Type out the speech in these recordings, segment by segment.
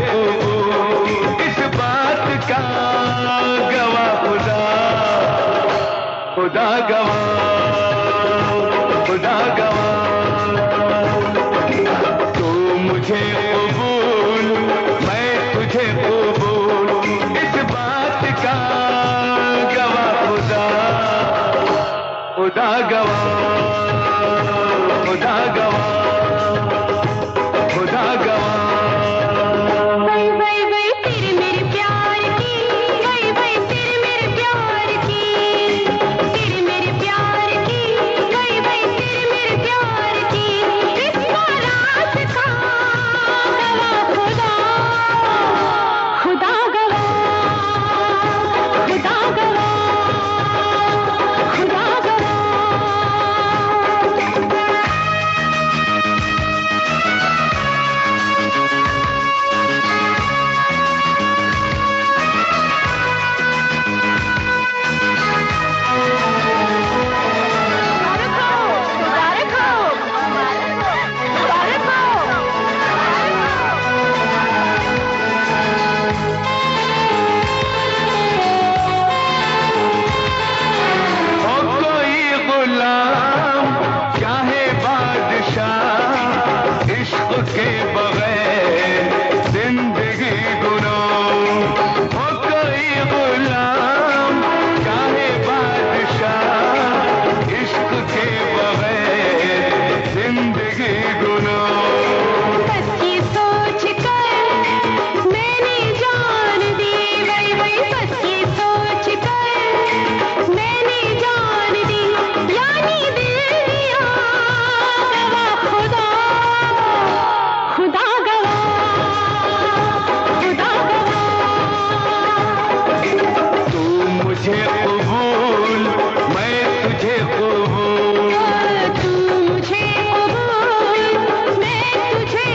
कबूल, इस बात का गवाह खुदा, खुदा गवाह, खुदा गवाह। तू मुझे कबूल, मैं तुझे कबूल, इस बात का गवाह खुदा, खुदा गवाह, खुदा गवाह, खुदा गवाह। वही वही वही तेरे मेरे प्यार की, वही वही तेरे मेरे प्यार की, तेरे मेरे प्यार की, वही वही तेरे मेरे प्यार की, इसका राज का गवाह खुदा, खुदा गवाह, खुदा गवाह, खुदा गवाह। हो कोई गुलाम चाहे बादशाह, इश्क के बगैर जिंदगी गुनाह। हो कोई गुलाम चाहे बादशाह, इश्क के बगैर जिंदगी गुनाह। बस ये सोच कर मैंने जान दी, वही वही बस ये सोच कर मैंने जान दी, यानी दिल दिया गवाह खुदा, खुदा गवाह, खुदा गवाह। तू मुझे कबूल, मैं तुझे कबूल, तू मुझे कबूल, मैं तुझे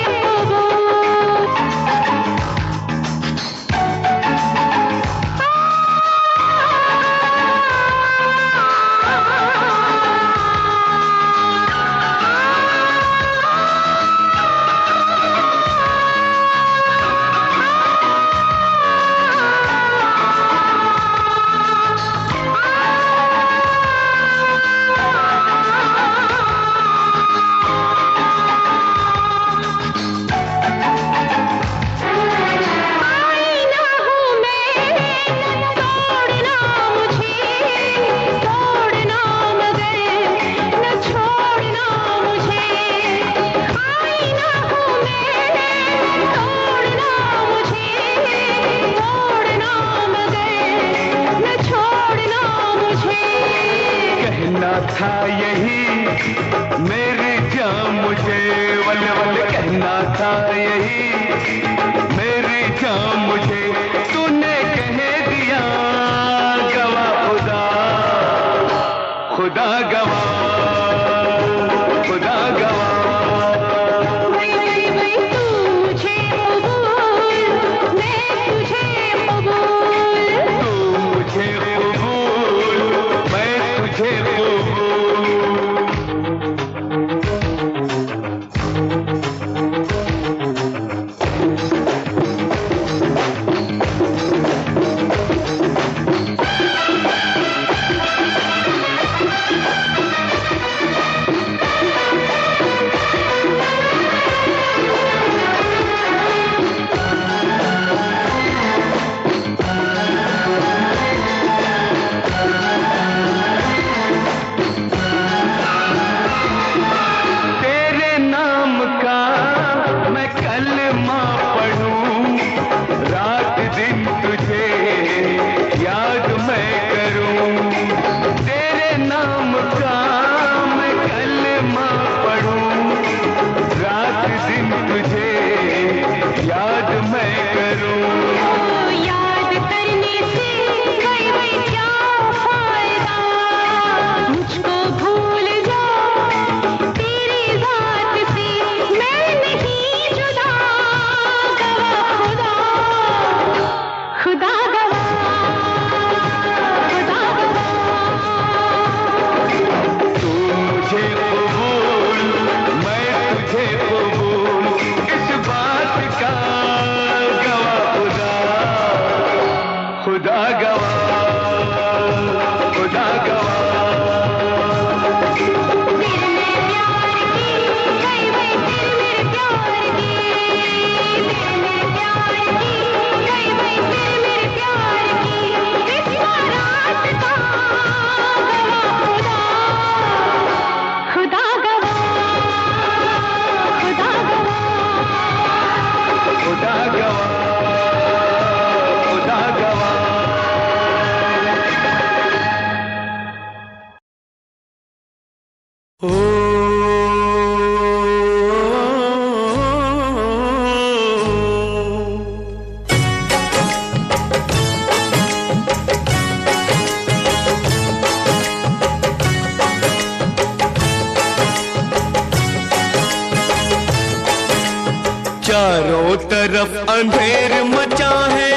आईना हूँ मैं, तोड़ना मुझे, तोड़ना मगर न छोड़ना मुझे। आईना हूँ मैं, तोड़ना मुझे, तोड़ना मगर न छोड़ना मुझे। कहना था यही मेरी जान मुझे, वल वल कहना था यही मेरी जान मुझे, तूने कह दिया गवाह खुदा, खुदा गवाह, खुदा गवाह। वही वही वही तू मुझे कबूल, मैं तुझे कबूल, तू मुझे कबूल, मैं तुझे कबूल। चारों तरफ अंधेर मचा है,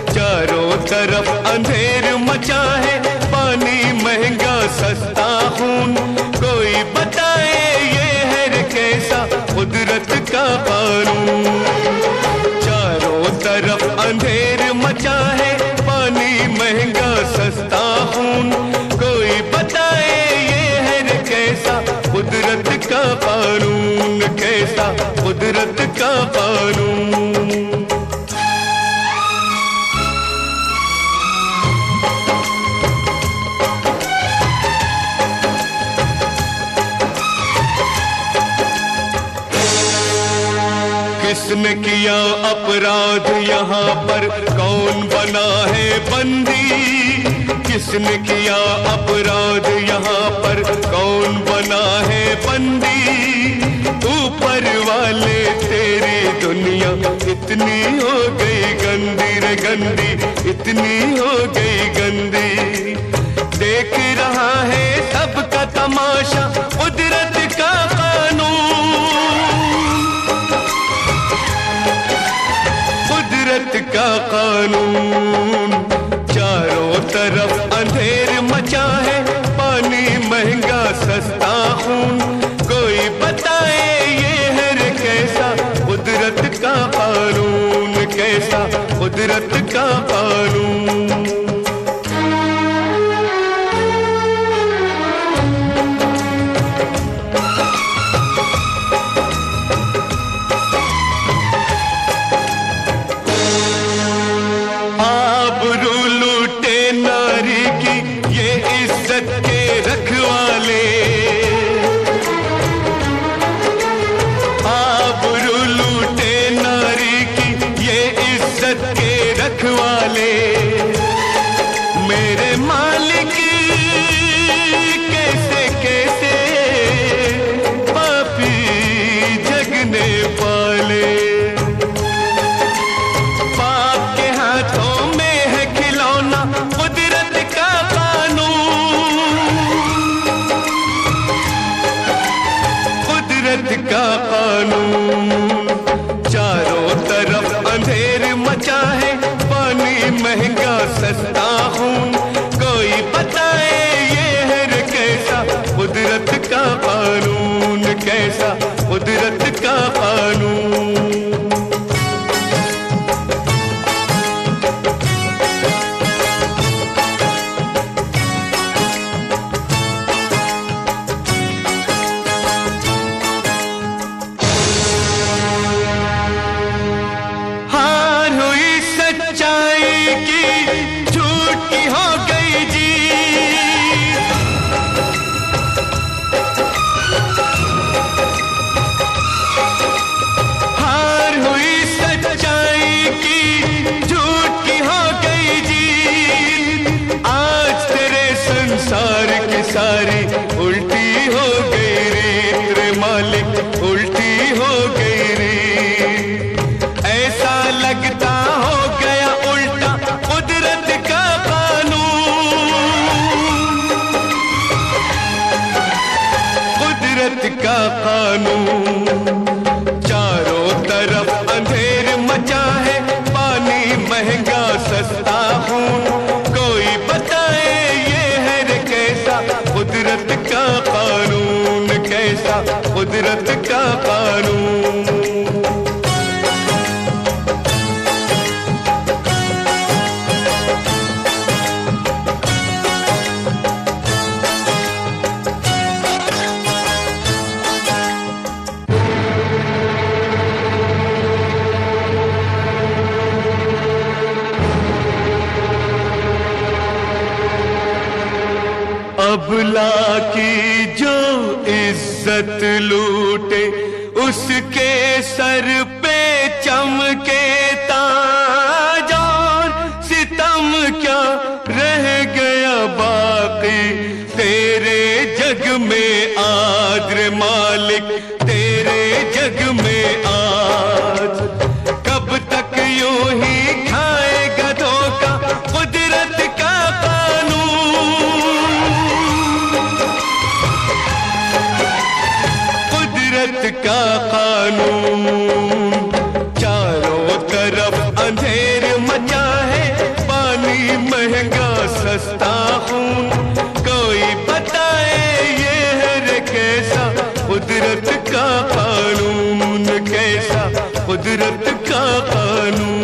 चारों तरफ अंधेर मचा है, पानी महंगा सस्ता खून, कोई बताए ये है रे कैसा कुदरत का कानून। चारों तरफ अंधेर मचा है, पानी महंगा सस्ता खून, कोई बताए ये है रे कैसा कुदरत का कानून, कैसा कुदरत का कानून। किसने किया अपराध यहाँ पर, कौन बना है बंदी? किसने किया अपराध यहाँ पर, कौन बना है बंदी? ऊपर वाले तेरी दुनिया इतनी हो गई गंदी रे गंदी, इतनी हो गई गंदी। देख रहा है सबका तमाशा कुदरत का कानून, कुदरत का कानून। चारों तरफ अंधेर मचा है, पानी महंगा सस्ता खून, कोई बताए ये है रे कैसा कुदरत का कानून, कैसा कुदरत का कानून। मेरे मालिक कैसे कैसे पापी जगने पाले, पाप के हाथों में है खिलौना कुदरत का कानून, कुदरत का कानून। चारों तरफ अंधेर मचा है, पानी महंगा सस्ता खून, कोई बताए ये है रे कैसा कुदरत का कानून, कैसा कुदरत का कानून। सारी उल्टी हो गई रीत रे मालिक, उल्टी हो गई रीत। ऐसा लगता हो गया उल्टा कुदरत का कानून, कुदरत का कानून। चारों तरफ अंधेर मचा है, पानी महंगा सस्ता खून, कोई बताए ये है रे कैसा कुदरत का कानून, कैसा कुदरत का कानून। अबला की जो इज्जत लूटे, उसके सर पे चमके ताज, और सितम क्या रह गया बाकी तेरे जग में आज रे मालिक, तेरे जग में आज। कब तक यूं ही खाएगा धोखा कुदरत का कानून, कुदरत कुदरत का कानून।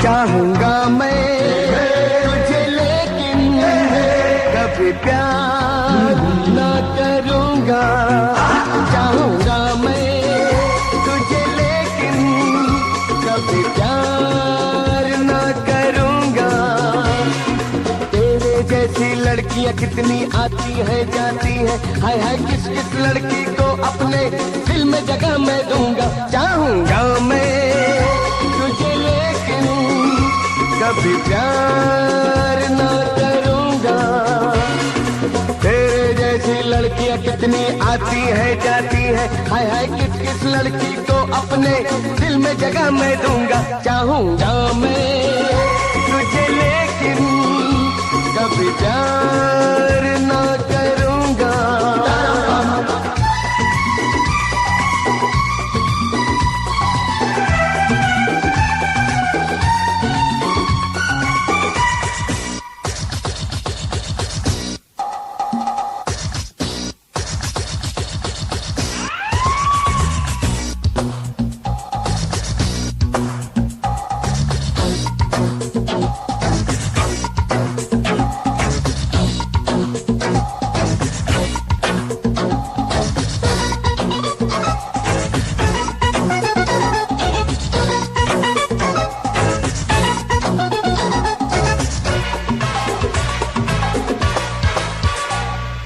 चाहूंगा मैं तुझे लेकिन कभी प्यार ना करूंगा। चाहूंगा मैं तुझे लेकिन कभी प्यार ना करूंगा। तेरे जैसी लड़कियां कितनी आती है जाती है, हाय हाय किस किस लड़की को अपने दिल में जगह मैं दूंगा। चाहूंगा मैं तुझे लेकिन कभी प्यार ना करूंगा। तेरे जैसी लड़कियां कितनी आती है जाती है, हाय हाय किस किस लड़की को अपने दिल में जगह मैं दूंगा। चाहूंगा मैं तुझे लेकिन कभी प्यार ना करूंगा।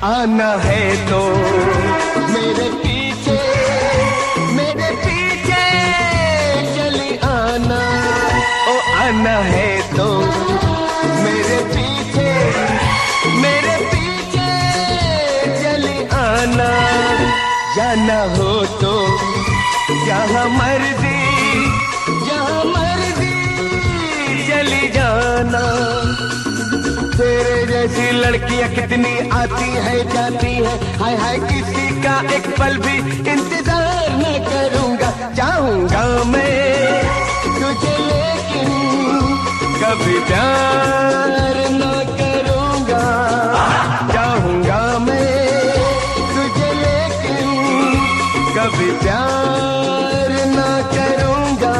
आना है तो मेरे पीछे चली आना। ओ आना है तो मेरे पीछे चली आना। जाना हो तो जहाँ मर्जी चली जाना। तेरे जैसी लड़कियां कितनी आती है जाती है, हाय हाय किसी का एक पल भी इंतजार न करूंगा। चाहूंगा मैं तुझे लेकिन कभी प्यार न करूंगा। चाहूंगा मैं तुझे लेकिन कभी प्यार न करूंगा।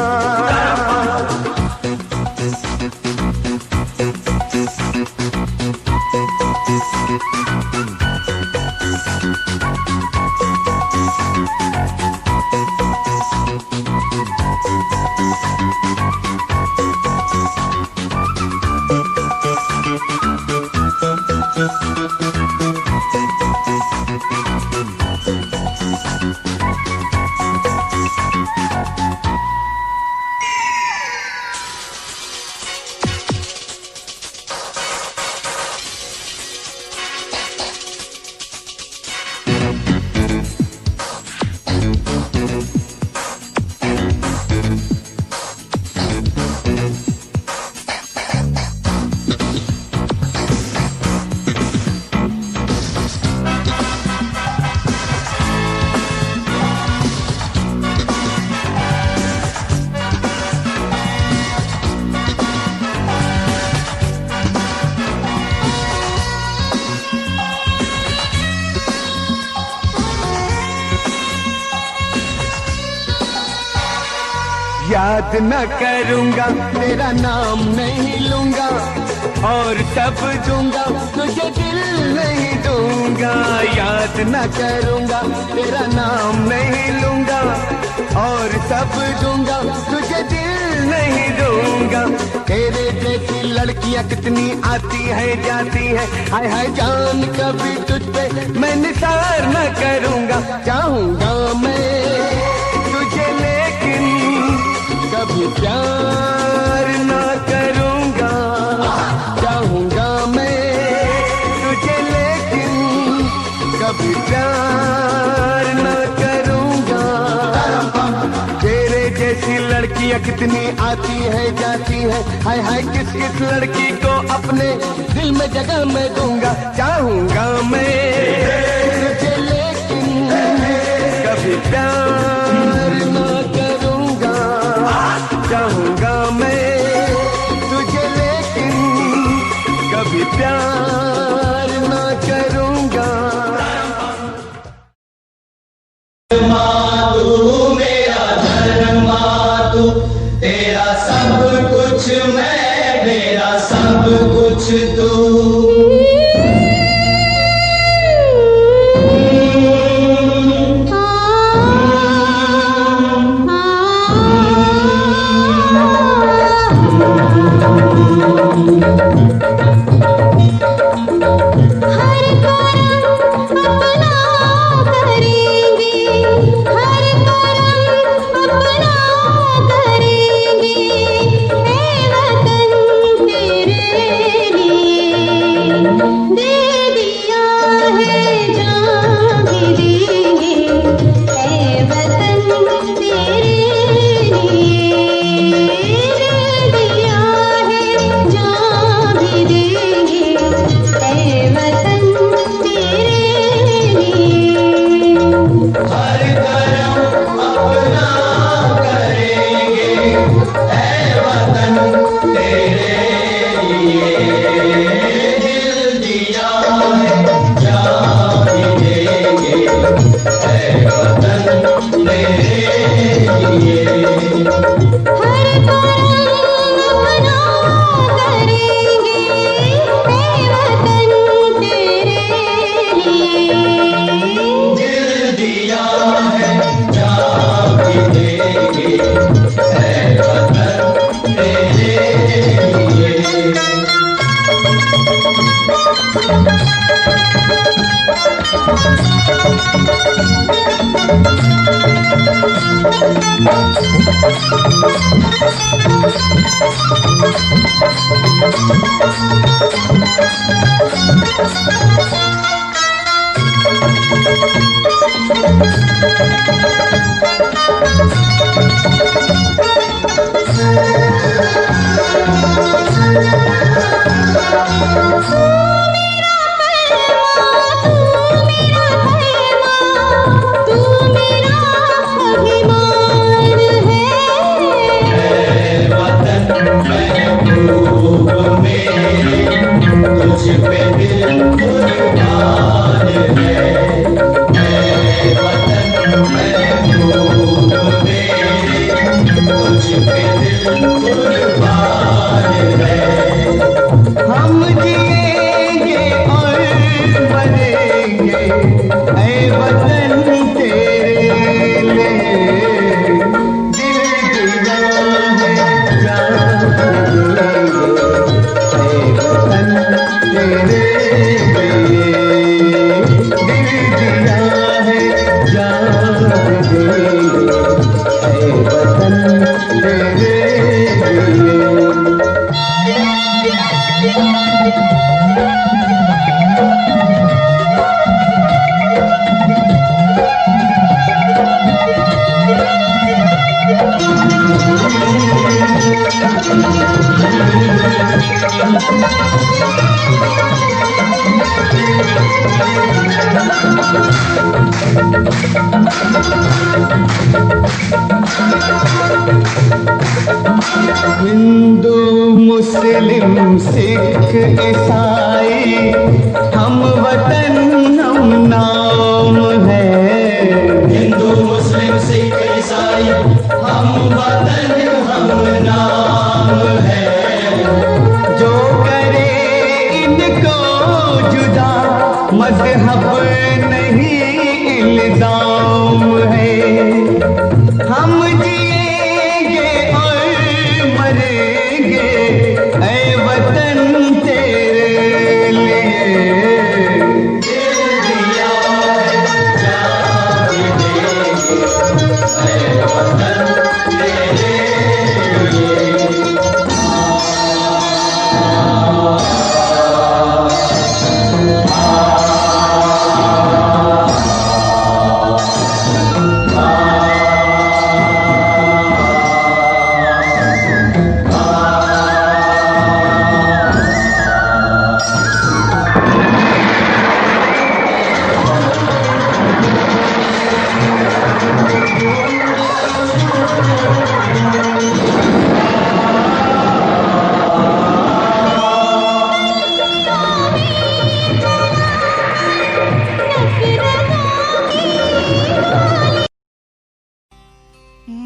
याद न करूंगा तेरा नाम नहीं लूंगा और सब दूंगा तुझे दिल नहीं दूंगा। याद न करूंगा तेरा नाम नहीं लूंगा और सब दूंगा तुझे दिल नहीं दूंगा। तेरे जैसी लड़कियां कितनी आती है जाती है, हाय हाय जान कभी तुझ पे मैं निसार न करूंगा। चाहूंगा मैं तुझे लेकिन कभी प्यार ना करूंगा। चाहूंगा मैं तुझे लेकिन कभी प्यार ना करूंगा। तेरे जैसी लड़कियां कितनी आती है जाती है, हाय हाय किस किस लड़की को अपने दिल में जगह मैं दूंगा। चाहूंगा मैं तुझे लेकिन कभी प्यार ना करूंगा। चाहूंगा मैं तुझे लेकिन कभी प्यार ना करूंगा। तू मेरा धर्मा, तू तेरा सब कुछ मैं, मेरा सब कुछ तू। दे हिंदू मुस्लिम सिख ईसाई हम वतन हम नाम है। हिंदू मुस्लिम सिख ईसाई हम वतन हम नाम है। जो करे इनको जुदा मजहब नहीं इल्जाम है। हम जिएंगे और मरेंगे ऐ वतन तेरे लिए। दिल दिया है जान भी देंगे ऐ वतन तेरे लिए।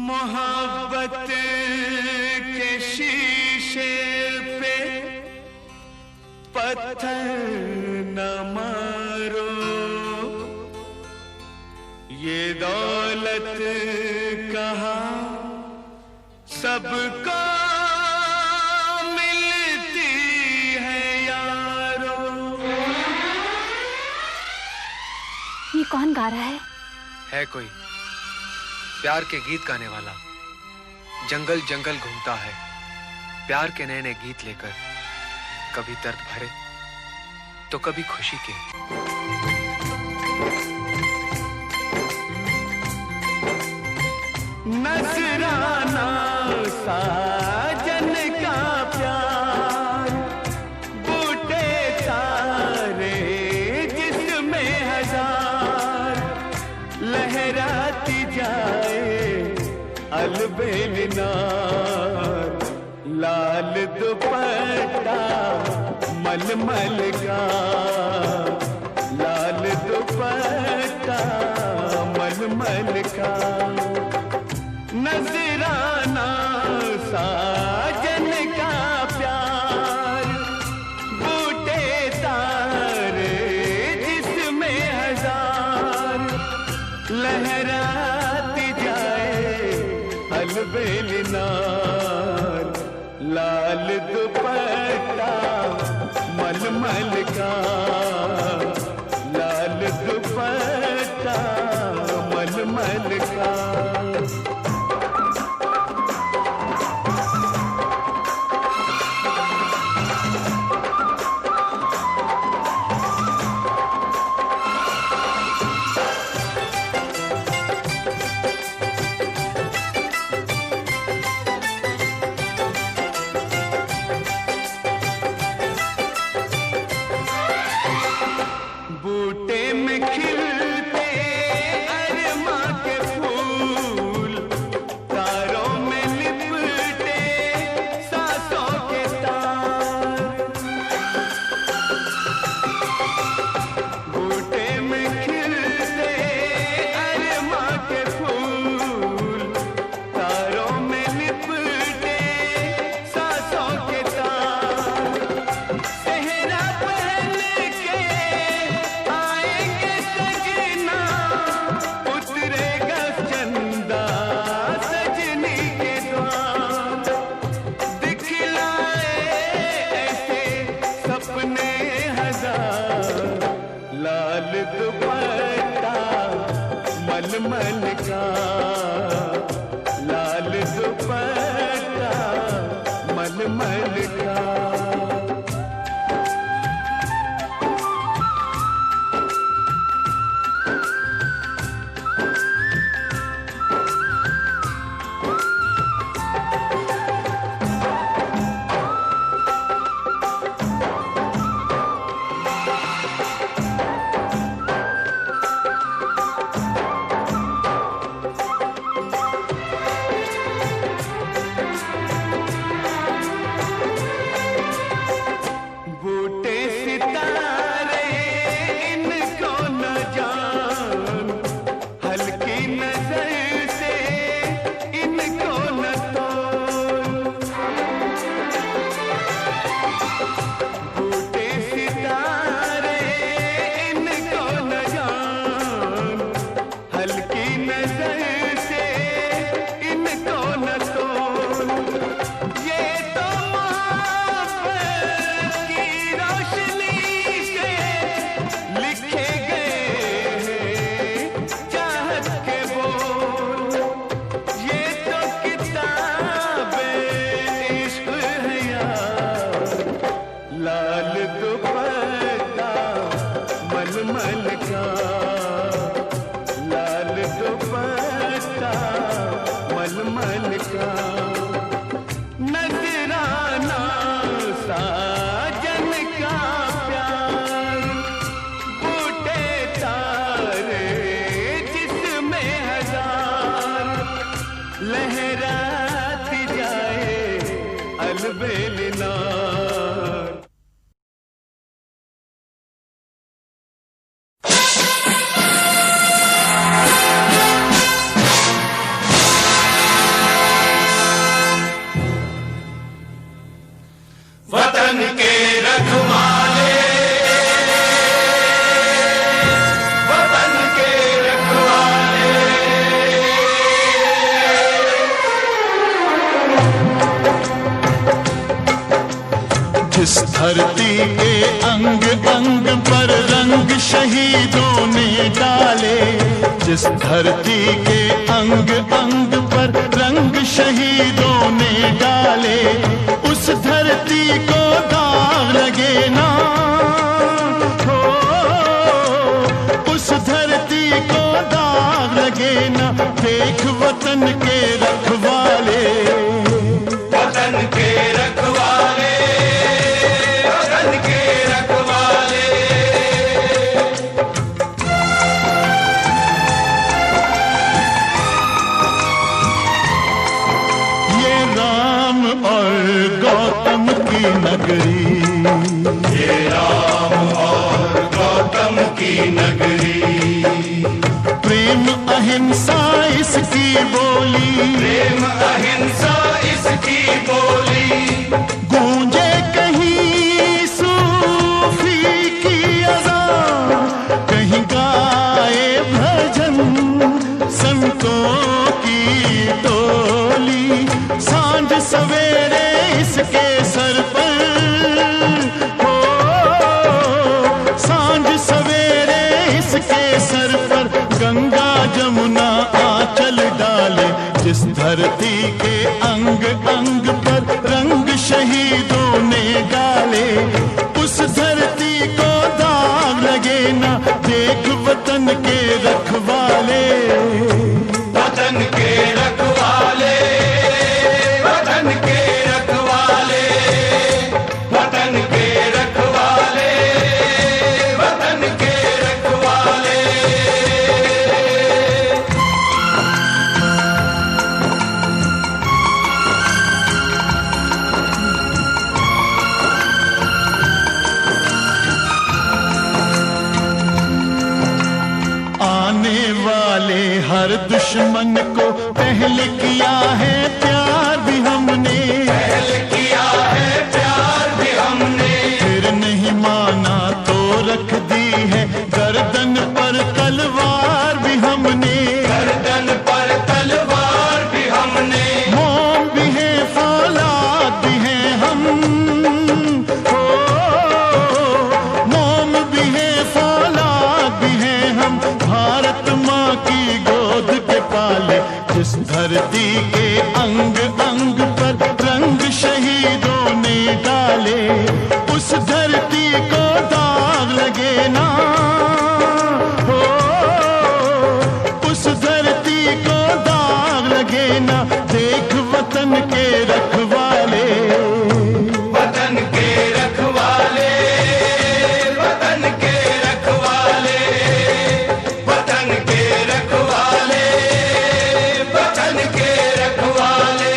मोहब्बत के शीशे पे पत्थर न मारो, ये दौलत कहाँ सबको मिलती है यारो। ये कौन गा रहा है कोई प्यार के गीत गाने वाला, जंगल जंगल घूमता है प्यार के नए नए गीत लेकर, कभी दर्द भरे तो कभी खुशी के। नजराना साजन का प्यार, बूटे सारे जिसमें हजार, लहराती जाए अलबेलिनार, लाल दुपट्टा मलमल का, लाल दुपट्टा मलमल का। नजराना साजन का प्यार, बूटे तारे जिसमें हजार, लहराती जाए अलबेलिनार, लाल दुपट्टा मलमल का लाल दुपट्टा मलमल का। बूटे में खिलते अरमा के फूल, तारों में लिपटे सांसों के तार। बूटे में खिलते अरमा के फूल, तारों में लिपटे सांसों के तार। सेहरा पहन के आएंगे सजना, उतरेगा चंदा सजनी के द्वार। दिखलाए ऐसे सपने हजार, लाल दुपट्टा मलमल का लाल दुपट्टा मलमल का। बूटे सितारे इनको न जान, हल्की नजर से इनको न तोल। बूटे सितारे इनको न जान, हल्की नजर से इनको न तोल। ये तो मोहब्बत की रोशनी से लिखे गए हैं चाहत के बोल। ये तो किताबे इश्क है यार, लाल दुपट्टा मलमल का लाल दुपट्टा मलमल का। नजराना साजन का प्यार, बूटे तारे जिसमें हजार, लहराती जाए अलबेलिनार। वतन के रखवाले, वतन के रखवाले। जिस धरती के अंग अंग पर रंग शहीदों ने डाले, जिस धरती के अंग अंग पर रंग शहीदों ने डाले, उस धरती को दाग लगे ना हो, उस धरती को दाग लगे ना। देख वतन के रखवाले, वतन के रखवाले, वतन के रखवाले। ये राम और गौतम की नगरी, ये राम और गौतम की नगरी। प्रेम अहिंसा इसकी बोली, प्रेम अहिंसा इसकी बोली। गूंजे कहीं सूफी की अज़ान, कहीं गाए भजन संतों की टोली। सांझ सवेरे इसके सर पर हो जिस धरती के अंग अंग पर रंग शहीदों ने डाले, उस धरती को दाग लगे ना, देख वतन के रखवाले, वतन के रखवाले, वतन के रखवाले, वतन के रखवाले, वतन के रखवाले। आने वाले हर दुश्मन को पहले किया है प्यार भी हमने, पहले किया है प्यार भी हमने, फिर नहीं माना तो रख दी है गर्दन पर तलवार भी हमने, गर्दन पर तलवार भी हमने। मोम भी है फौलाद भी है हम, हो मोम भी है फौलाद भी है हम, भारत माँ की गोद के पाले, जिस धरती के अंग अंग पर रंग शहीदों ने डाले, उस धरती को दाग लगे ना, हो उस धरती को दाग लगे ना, देख वतन के रखवाले, वतन के रखवाले, वतन के रखवाले, वतन के रखवाले, वतन के रखवाले।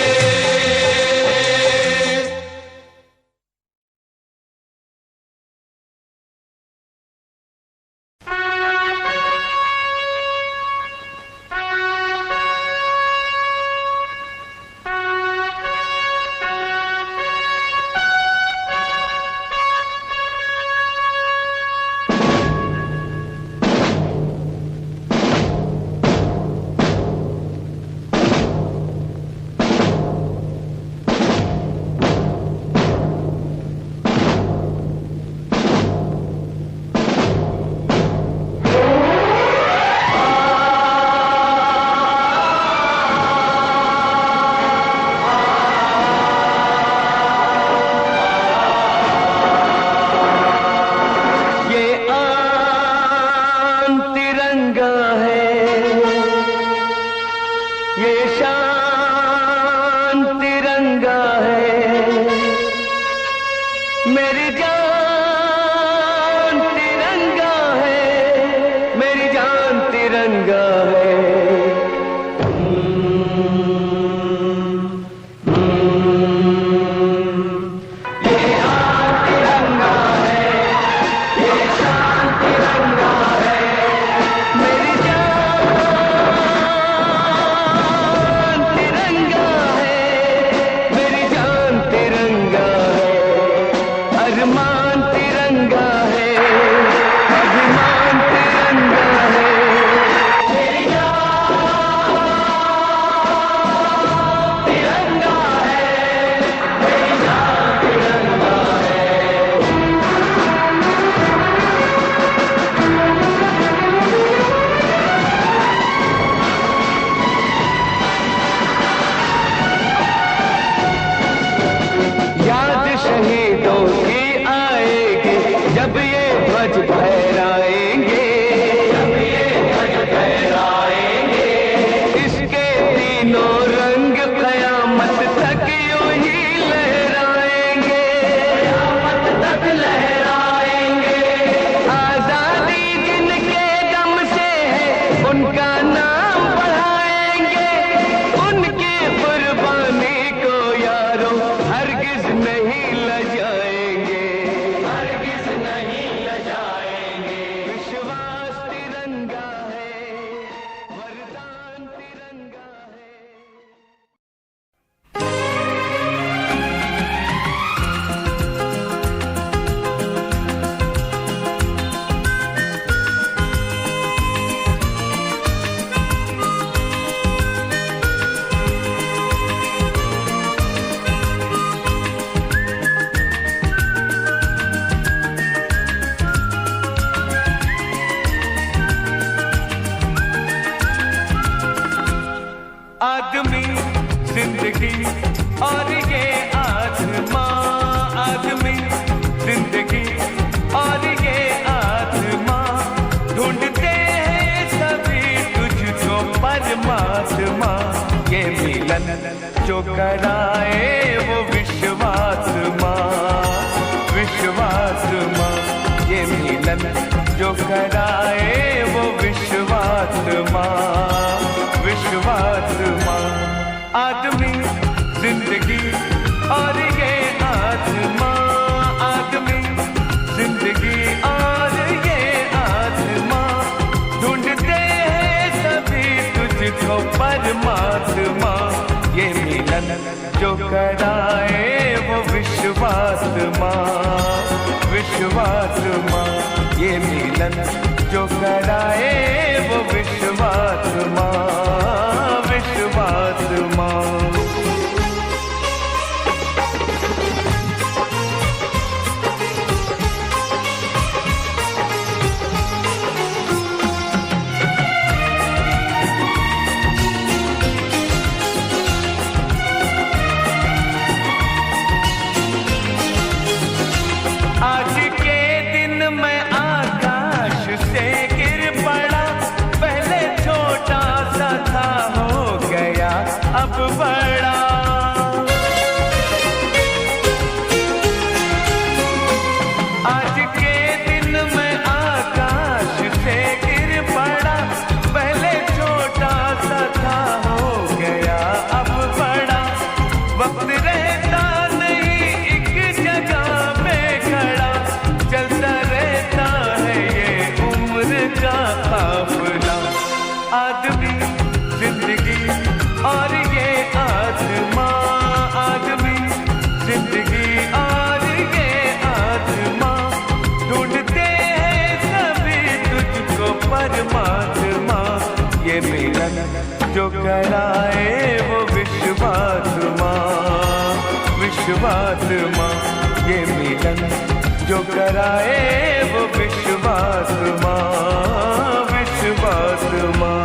शहीदों की आएगी जब मिलन जो कराए वो विश्वास माँ, विश्वास माँ। ये मिलन जो कराए वो विश्वास माँ, विश्वास माँ। आदमी जिंदगी और ये आत्मा, आदमी जिंदगी और ये आत्मा, ढूंढते हैं सभी तुझको परमात्मा। ये मिलन जो कराए वो विश्वास माँ, विश्वास माँ। ये मिलन जो कराए वो विश्वास माँ, विश्वास माँ। आज के दिन मैं आकाश से गिर पड़ा, पहले छोटा सा था हो गया अब बड़ा। आज के दिन मैं आकाश से गिर पड़ा, पहले छोटा सा था हो गया अब बड़ा। वक्त रहता नहीं एक जगह में खड़ा, चलता रहता है ये उम्र का काफिला। आदमी जिंदगी और ये आत्मा, आदमी जिंदगी और ये आत्मा, ढूंढते हैं सभी तुझको परमात्मा। ये मिलन जो कराए वो विश्वास माँ, विश्वास माँ। ये मिलन जो कराए वो विश्वास माँ, विश्वास माँ।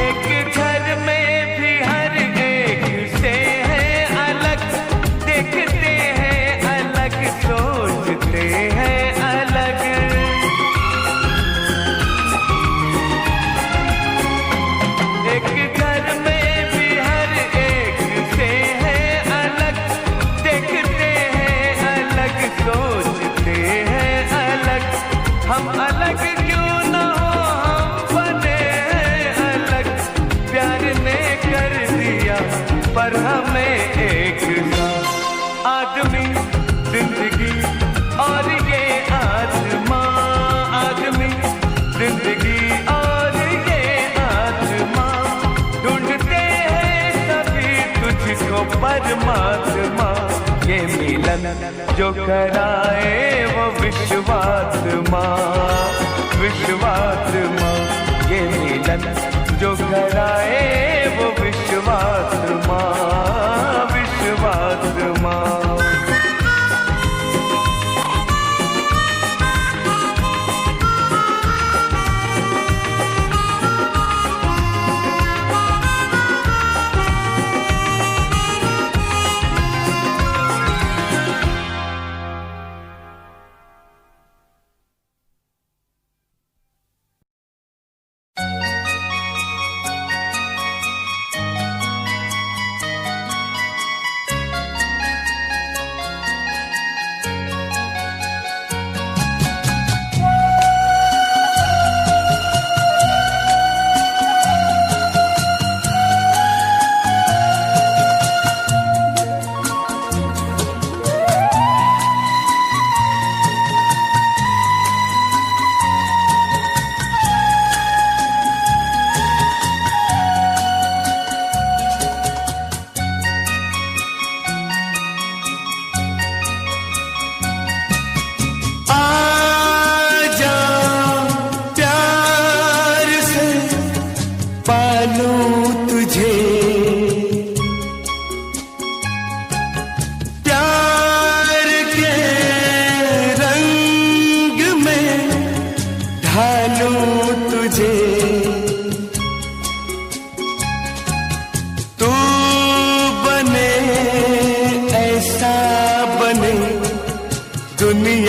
एक घर में भी हर एक से है अलग, देखते हैं अलग, सोचते हैं अलग। एक घर में भी हर एक से है अलग, देखते हैं अलग, सोचते हैं अलग। हम अलग क्यों ना हो, हम बने हैं अलग। प्यार ने कर दिया पर हमें एक साथ। आदमी जिंदगी और ये आत्मा, आदमी जिंदगी और ये आत्मा, ढूंढते हैं सभी तुझको परमात्मा। ये मिलन जो कराए वो विश्वास माँ, विश्वास माँ। ये मिलन जो कराए वो विश्वास माँ, विश्वास माँ।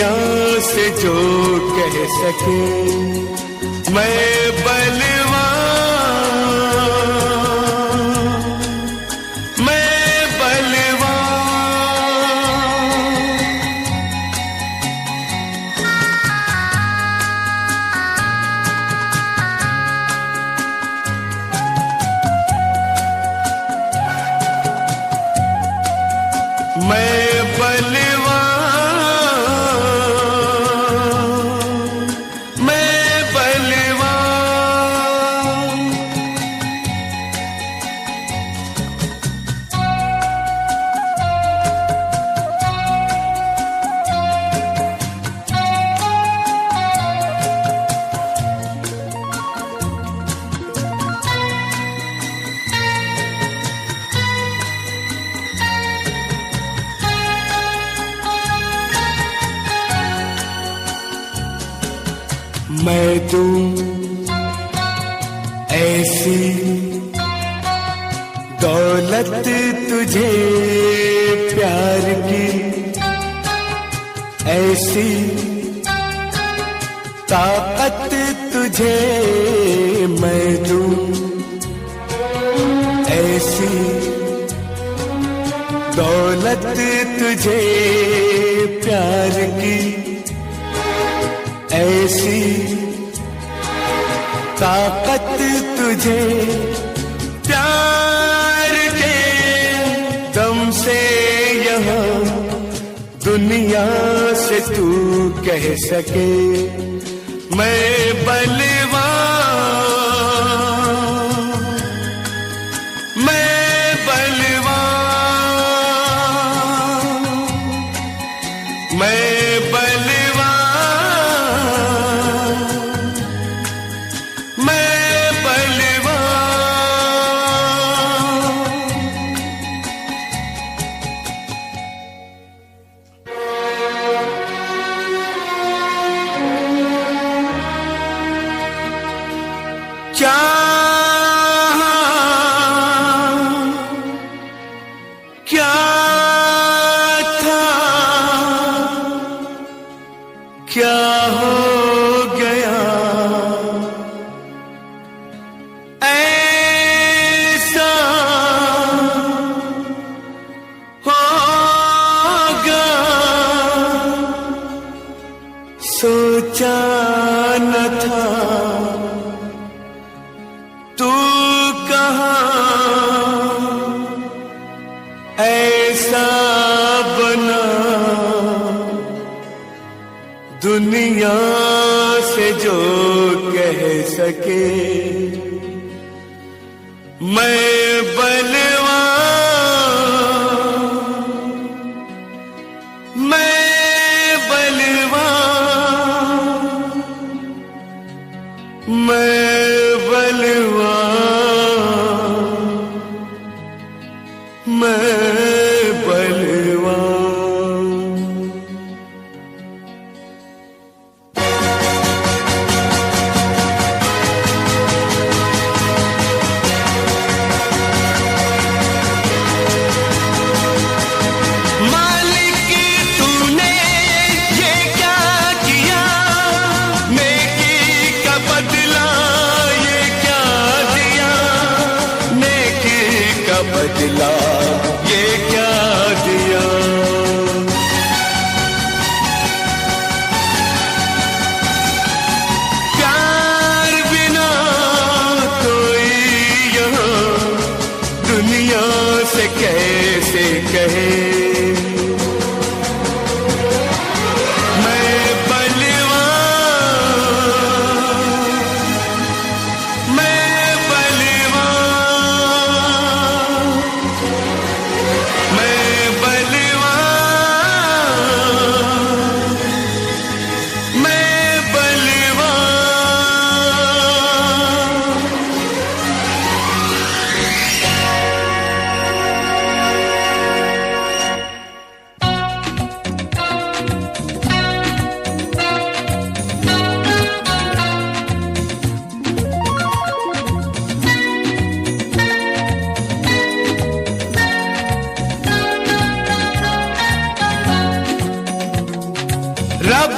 दुनिया से जो कह सके मैं बलवान, मैं बलवान। मैं बलवान, मैं बलवान। मैं दूं ऐसी दौलत तुझे प्यार की, ऐसी ताकत तुझे मैं दूं, ऐसी दौलत तुझे प्यार की, ऐसी ताकत तुझे प्यार के दम से यहाँ दुनिया से तू कह सके मैं बलवान, मैं बलवान, मैं बलवान, मैं बलवान। क्या क्या था, क्या हो गया ऐसा होगा सोचा न था। तू कहाँ ऐसा बना दुनिया से जो कह सके मैं बलवान, मैं बलवान, मैं बलवान, मैं बलवान। मालिक तूने ये क्या किया, नेकी का बदला ये क्या दिया, नेकी का बदला ये क्या दिया। प्यार बिना कोई यहाँ दुनिया से कैसे कहे मैं बलवान, मैं बलवान, मैं बलवान, मैं बलवान। रब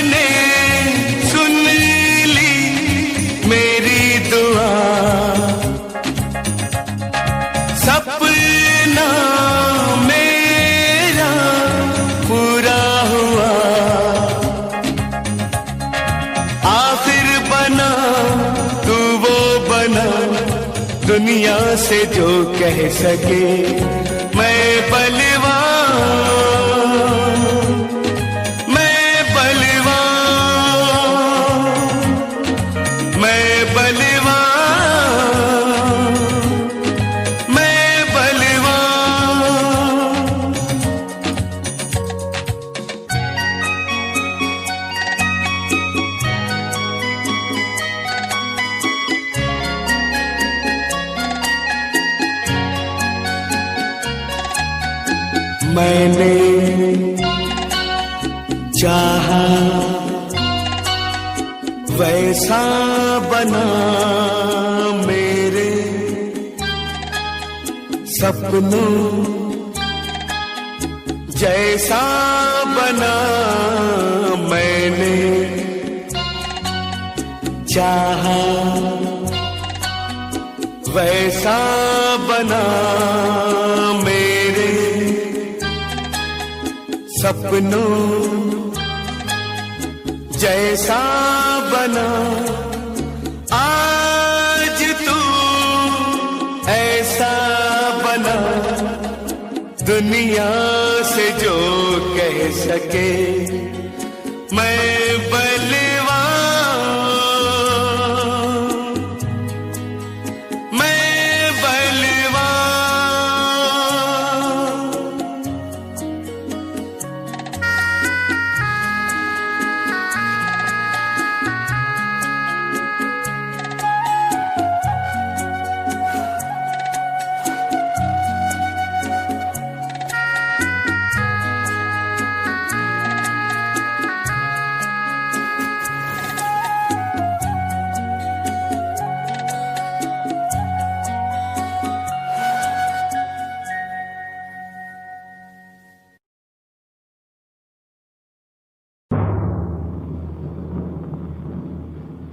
ने सुन ली मेरी दुआ, सपना मेरा पूरा हुआ। आखिर बना तू वो बना दुनिया से जो कह सके मैं बलवान, मैंने चाहा वैसा बना मेरे सपनों जैसा बना। मैंने चाहा वैसा बना मेरे सपनों जैसा बना। आज तू ऐसा बना दुनिया से जो कह सके मैं बलवान, मैं बलवान।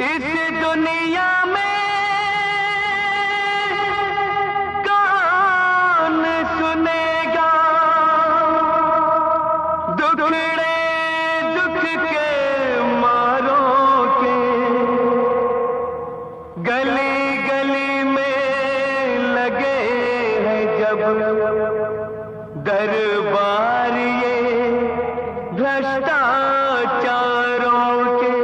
इस दुनिया में कौन सुनेगा दुखड़े दुख के मारों के। गली गली में लगे हैं जब दरबार ये भ्रष्टाचारों के।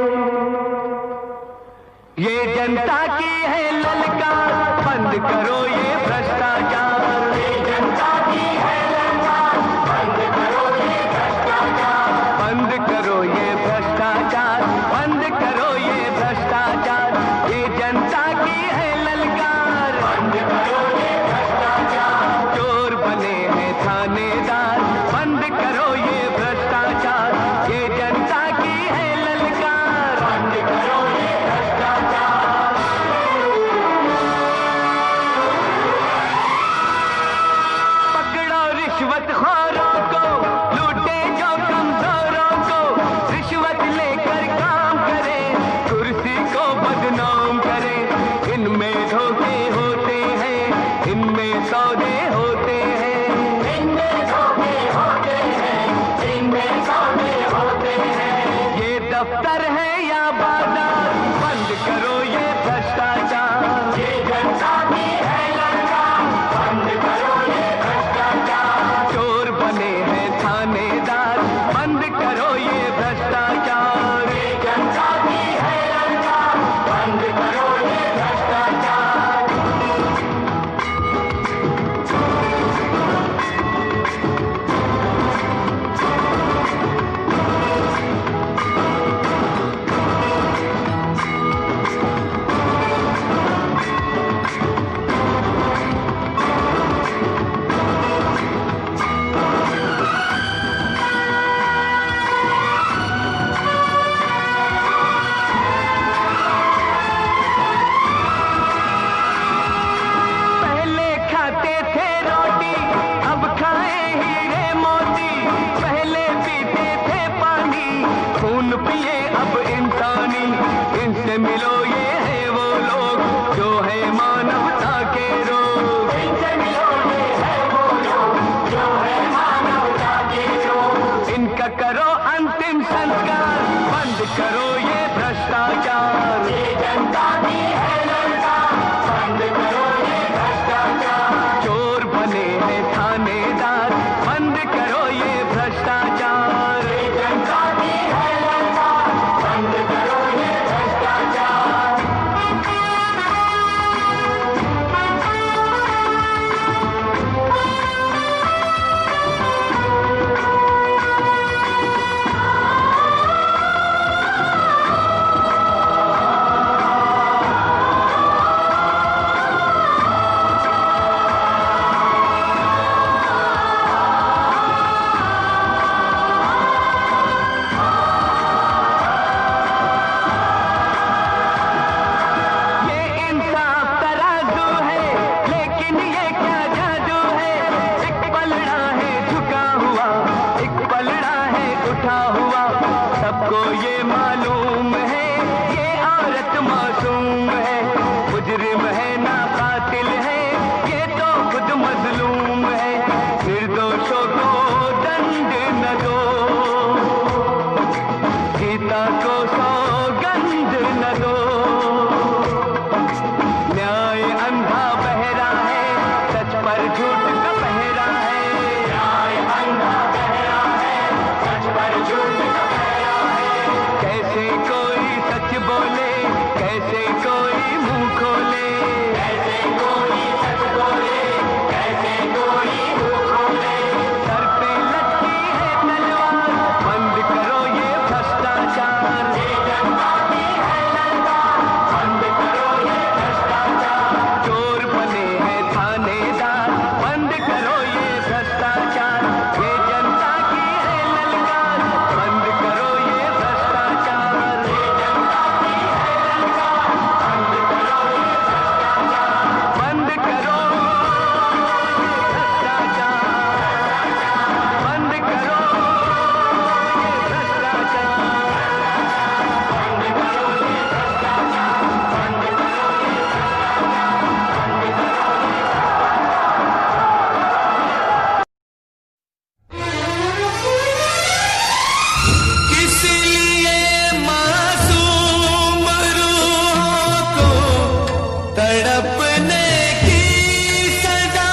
ये जनता की है ललकार बंद करो ये भ्रष्टाचार। ये जनता की है ललकार बंद करो ये भ्रष्टाचार। बंद करो ये भ्रष्टाचार, बंद करो ये भ्रष्टाचार। ये जनता की है ललकार बंद करो ये भ्रष्टाचार। चोर बने हैं थानेदार बंद करो ये भ्रष्टाचार। ये जनता की है ललकार बंद करो ये रिश्वतखोरों को, लूटे जो कमजोरों को। रिश्वत लेकर काम करे, कुर्सी को बदनाम करे। इनमें धोखे होते हैं, इनमें सौदे होते हैं, इनमें धोखे इनसे मिलो ये है वो लोग जो है मानवता के रोग। इनसे मिलो ये है वो लोग जो है मानवता के रोग। इनका करो अंतिम संस्कार, बंद करो ये भ्रष्टाचार। ये जनता की है ललकार, बंद करो ये भ्रष्टाचार। चोर बने हैं थानेदार, बंद करो ये भ्रष्टाचार। ये जनता की है ललकार, बंद करो ये भ्रष्टाचार। सबको ये मालूम है ये औरत मासूम है, मुजरिम है ना कातिल है, ये तो खुद मजलूम है। निर्दोषों को दंड न दो, गीता को सौगंध न दो। न्याय अंधा बहरा है, सच पर झूठ का पहरा है। न्याय अंधा बहरा है, सच पर झूठ का पहरा है। कैसे कोई सच बोले, कैसे कोई मुंह खोले, कैसे कोई सच बोले, कैसे कोई मुंह खोले। सर पे लटकी है तलवार, बंद करो ये भ्रष्टाचार। ये जनता की है ललकार, बंद करो ये भ्रष्टाचार। चोर बने हैं थानेदार, बंद करो ये भ्रष्टाचार। ये जनता की है ललकार, बंद करो ये भ्रष्टाचार। ये जनता की है ललकार, बंद करो ये भ्रष्टाचार। बंद करो ये भ्रष्टाचार, बंद करो ये भ्रष्टाचार, बंद करो ये भ्रष्टाचार, बंद करो ये किस लिए मासूम रूहों को तड़पने की सजा,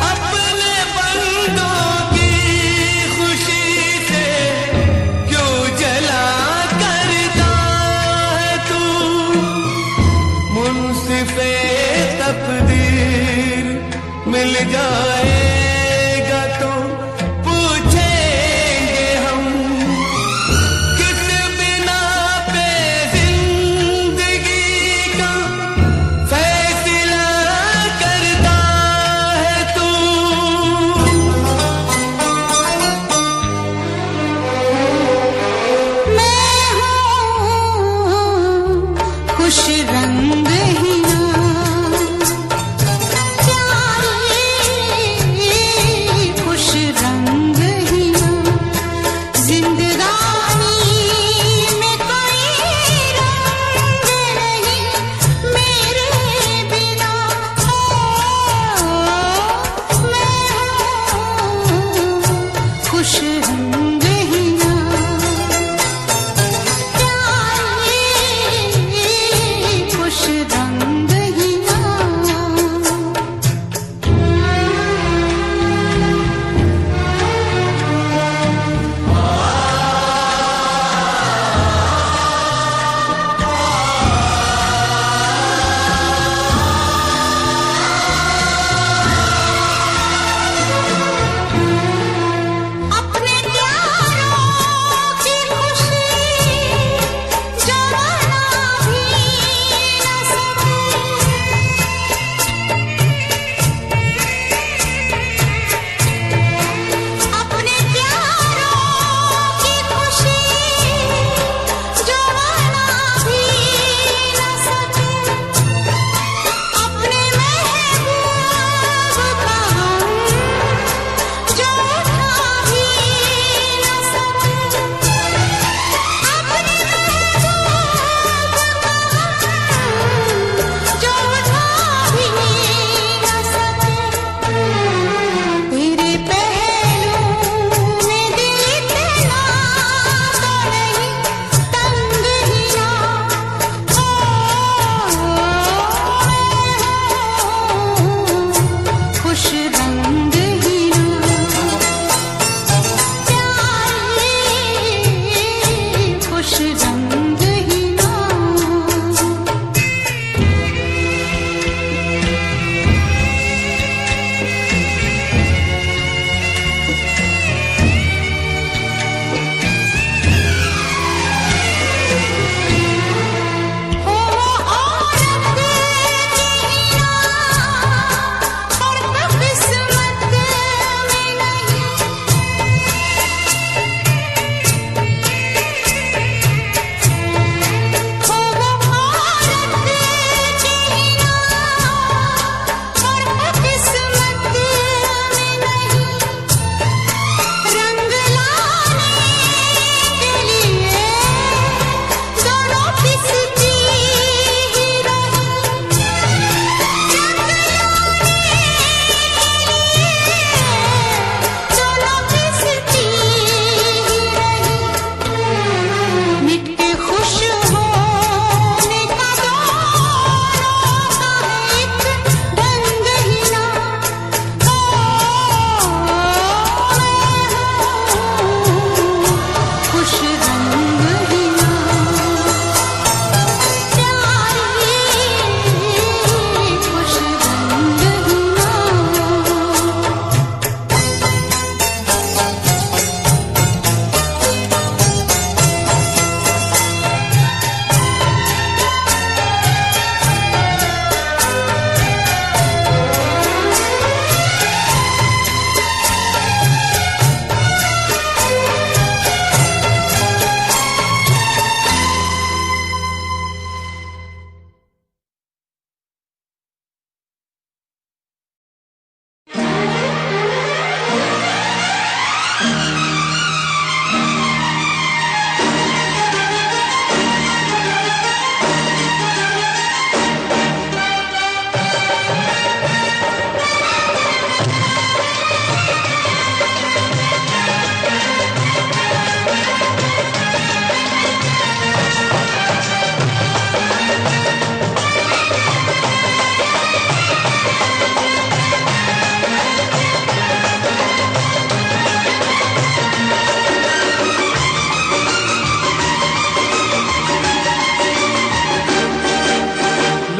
अपने बंदों की खुशी से क्यों जला करता है तू। मुंसिफे तकदीर मिल जाएगा तो पूछेंगे हम, किस बिना पे जिंदगी का फैसला करता है तू। मैं हूँ खुश रंग हिना, प्यारे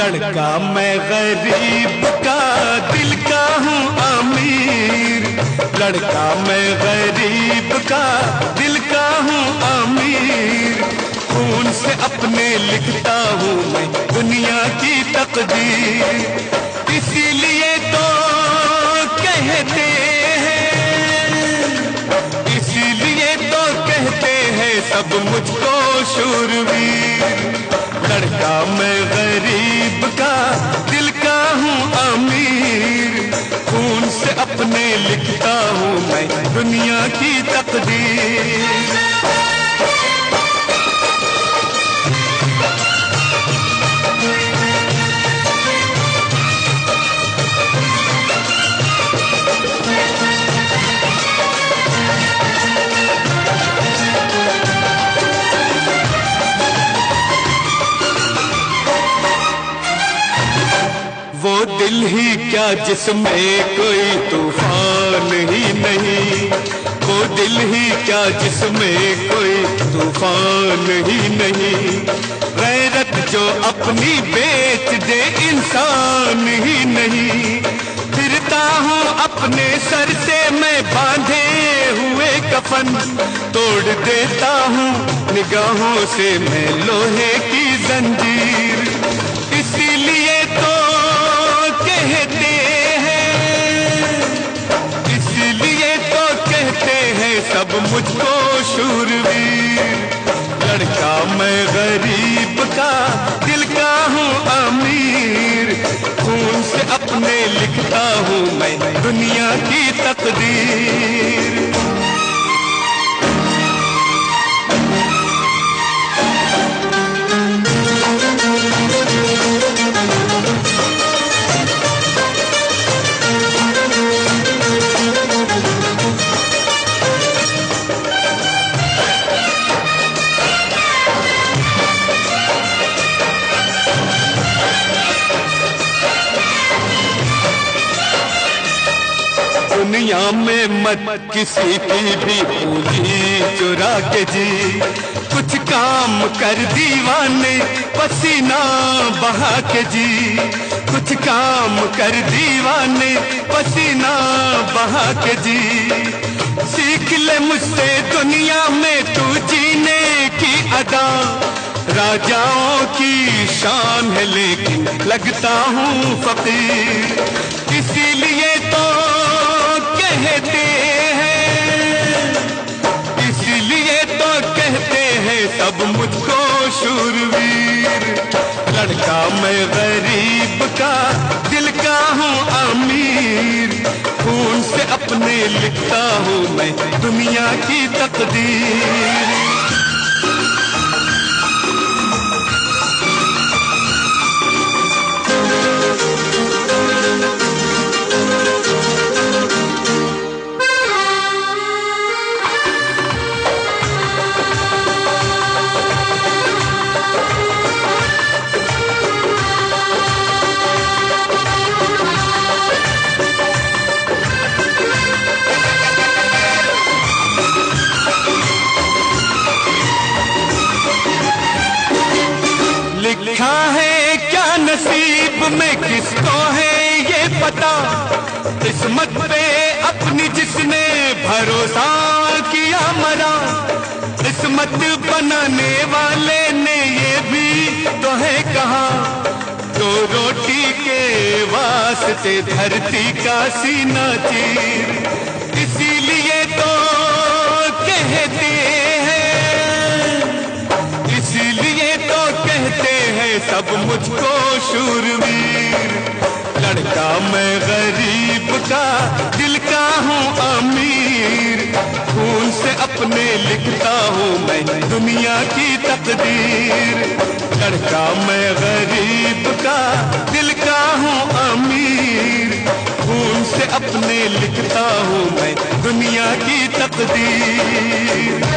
लड़का मैं गरीब का दिल का हूँ अमीर, लड़का मैं गरीब का दिल का हूँ अमीर, खून से अपने लिखता हूँ मैं दुनिया की तकदीर। इसीलिए तो कहते हैं, इसीलिए तो कहते हैं सब मुझको शूरवीर। लड़का मैं गरीब का दिल का हूँ अमीर, खून से अपने लिखता हूँ मैं दुनिया की तकदीर। वो दिल ही क्या जिसमें कोई तूफान ही नहीं, वो दिल ही क्या जिसमें कोई तूफान ही नहीं, गैरत जो अपनी बेच दे इंसान ही नहीं। फिरता हूँ अपने सर से मैं बांधे हुए कफन, तोड़ देता हूँ निगाहों से मैं लोहे की जंजीर। इसीलिए तो कहते हैं, इसलिए तो कहते हैं सब मुझको शूरवीर। लड़का मैं गरीब का दिल का हूँ अमीर, खून से अपने लिखता हूँ मैं दुनिया की तकदीर। दुनिया में मत किसी की भी पूंजी चुरा के जी, कुछ काम कर दीवाने पसीना बहा के जी, कुछ काम कर दीवाने पसीना बहा के जी। सीख ले मुझसे दुनिया में तू जीने की अदा, राजाओं की शान है लेकिन लगता हूँ फकीर। इसीलिए तो कहते हैं, इसलिए तो कहते हैं सब मुझको शूरवीर। लड़का मैं गरीब का दिल का हूँ अमीर, खून से अपने लिखता हूँ मैं दुनिया की तकदीर। लिखा है क्या नसीब में किसको है ये पता, किस्मत पे अपनी जिसने भरोसा किया मरा। किस्मत बनाने वाले ने ये भी तो है कहा, तो रोटी के वास्ते धरती का सीना चीर। इसीलिए तो कहते हैं, इसीलिए तो कहते हैं सब मुझको शूरवीर। लड़का मैं गरीब का दिल का हूँ अमीर, खून से अपने लिखता हूँ मैं दुनिया की तकदीर। लड़का मैं गरीब का दिल का हूँ अमीर, खून से अपने लिखता हूँ मैं दुनिया की तकदीर।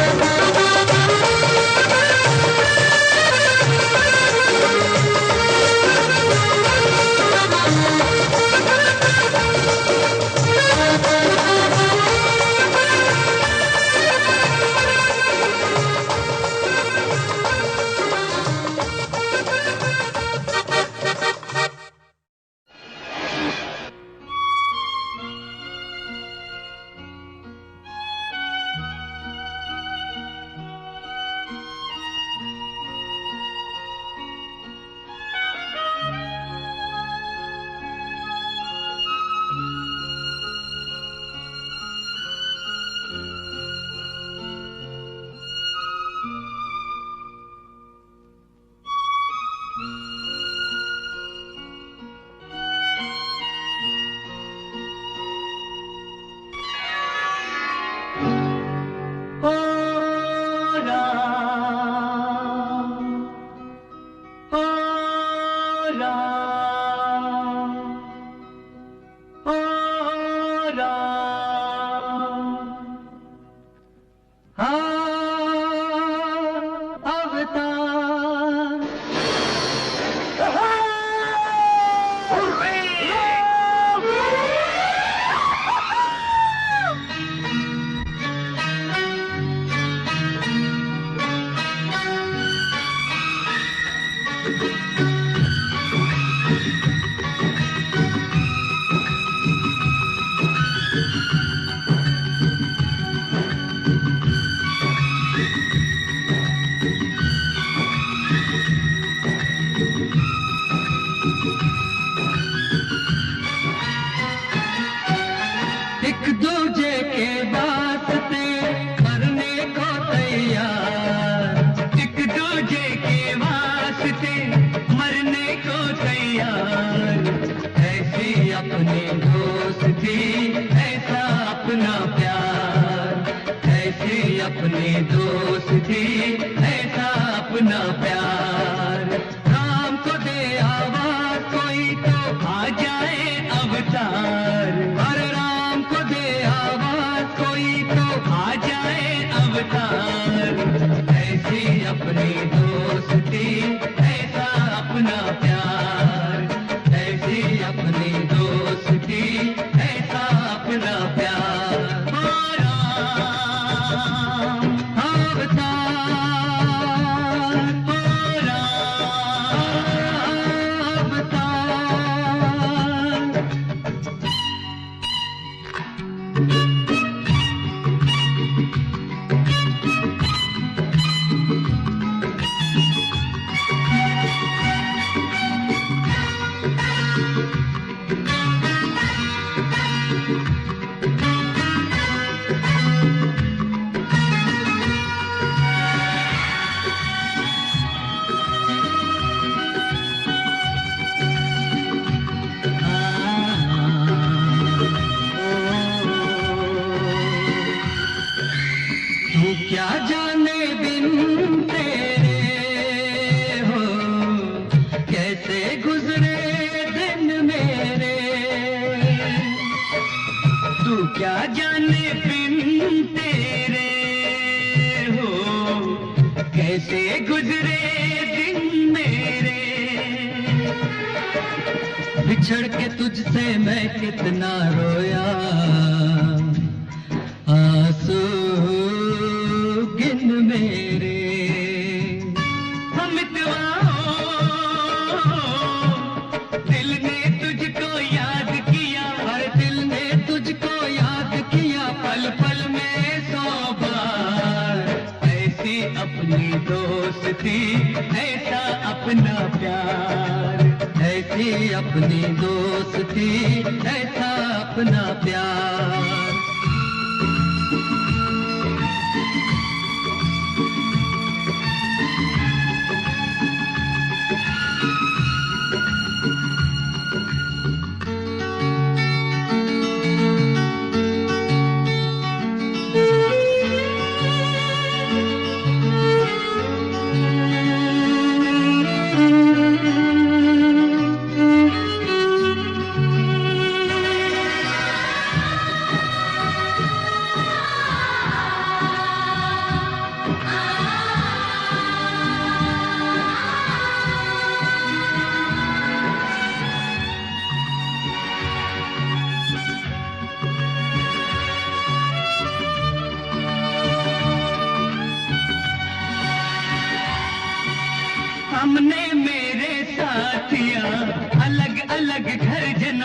बिछड़ के तुझसे मैं कितना रोया, आंसू गिन मेरे। हम दिल ने तुझको याद किया, हर दिल ने तुझको याद किया, पल पल में 100 बार। ऐसी अपनी दोस्ती, ऐसा अपना प्यार, ऐसी अपनी दोस्ती, ऐसा अपना प्यार।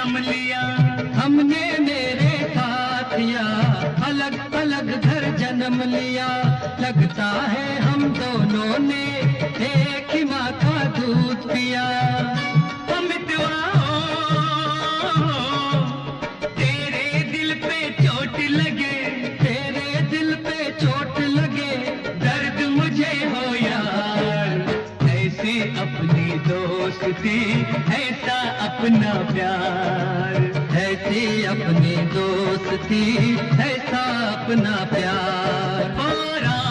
जन्म लिया, हमने मेरे साथिया अलग अलग घर जन्म लिया। लगता है हम दोनों ने एक ही माँ का दूध पिया। अमितवा तेरे दिल पे चोट लगे, तेरे दिल पे चोट लगे, दर्द मुझे हो यार। ऐसी अपनी दोस्ती, ऐसा अपना प्यार, ऐसी अपनी दोस्ती, ऐसा अपना प्यार। और अब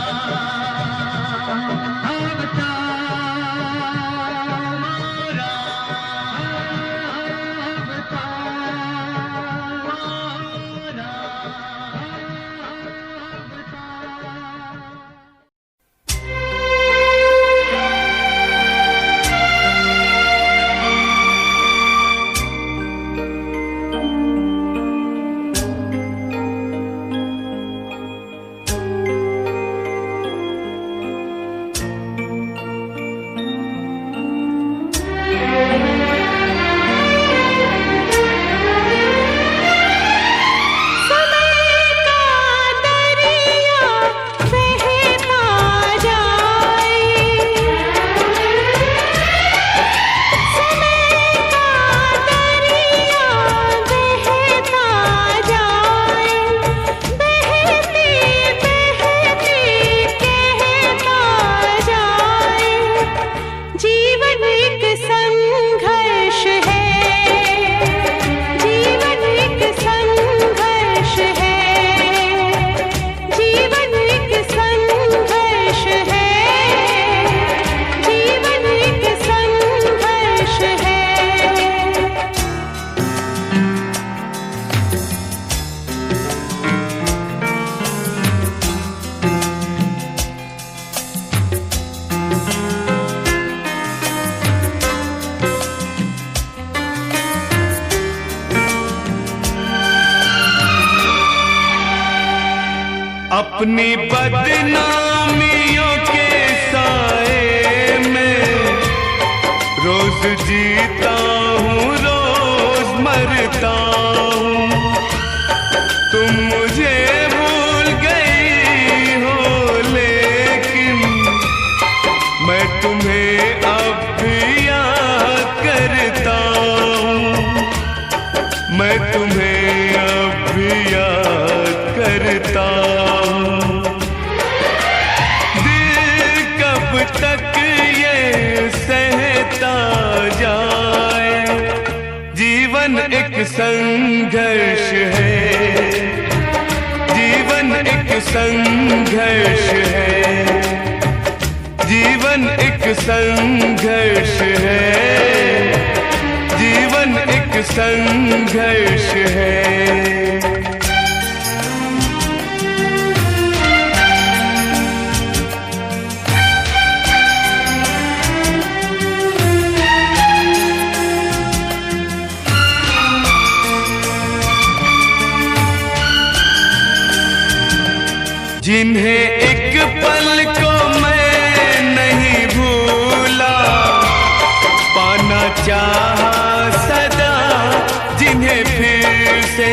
अपनी बदनामियों के साए में रोज जीता हूँ, रोज मरता हूँ। तुम मुझे भूल गई हो लेकिन मैं तुम्हें अब भी याद करता हूँ, मैं तुम्हें अब भी याद करता हूँ। दिल कब तक ये सहता जाए, जीवन एक संघर्ष है, जीवन एक संघर्ष है, जीवन एक संघर्ष है, जीवन एक संघर्ष है। जिन्हें एक पल को मैं नहीं भूला, पाना चाहा सदा जिन्हें फिर से,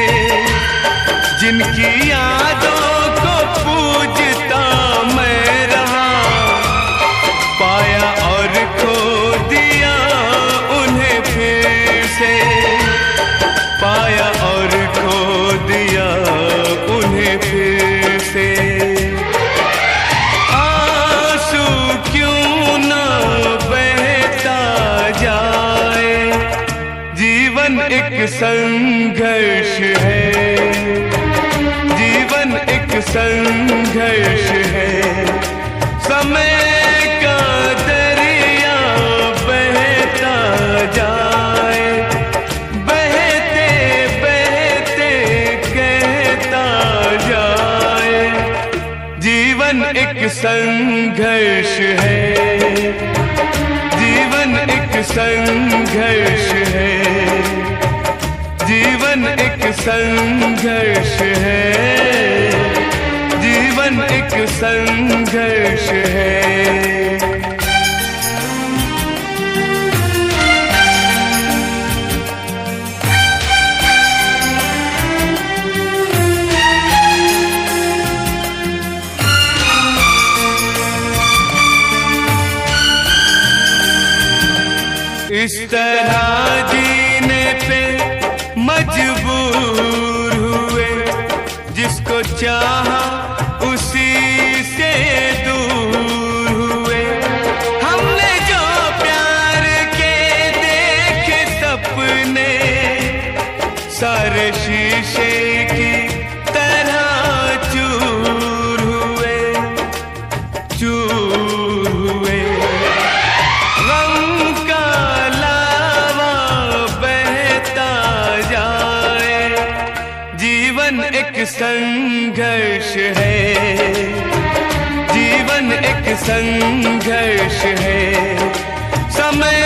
जिनकी यादों को पूजता मैं रहा, पाया और खो दिया उन्हें फिर से, पाया और खो दिया उन्हें फिर से। एक संघर्ष है, जीवन एक संघर्ष है। समय का दरिया बहता जाए, बहते बहते कहता जाए, जीवन एक संघर्ष है, जीवन एक संघर्ष है, जीवन एक संघर्ष है, जीवन एक संघर्ष है। जिस तरह जीने पे मजबूर हुए, जिसको चाहा उसी से दूर हुए। हमने जो प्यार के देखे सपने, सारे शीशे की तरह चूर हुए, चूर हुए। गम का लावा बहता जाए, जीवन एक संघर्ष है, जीवन एक संघर्ष है। समय